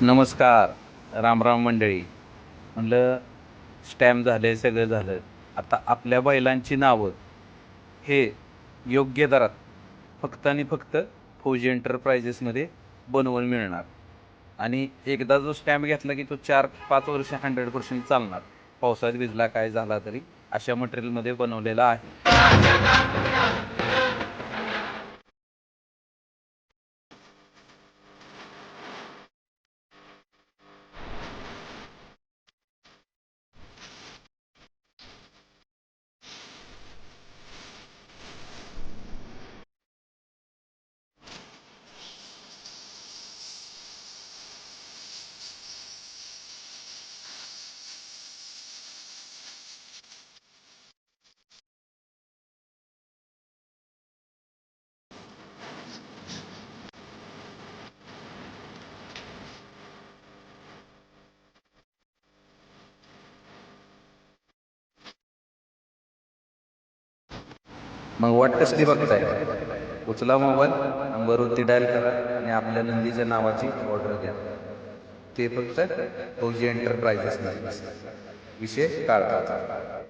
नमस्कार. रामराम मंडळी. म्हणलं स्टॅम्प झाले, सगळं झालं. आता आपल्या बैलांची नावं हे योग्य दरात फक्त आणि फक्त फौजी एंटरप्राइजेसमध्ये बनवून मिळणार. आणि एकदा जो स्टॅम्प घेतला की तो 4-5 वर्ष 100% चालणार. पावसात भिजला काय झाला तरी अशा मटेरियलमध्ये बनवलेला आहे. मग वाट कसली बघताय? उचला मोबाईल, नंबरवरती डायल करा आणि आपल्या नंदीच्या नावाची ऑर्डर द्या. ते फक्त फौजी एंटरप्राइजेस नाही. विषय काढतात.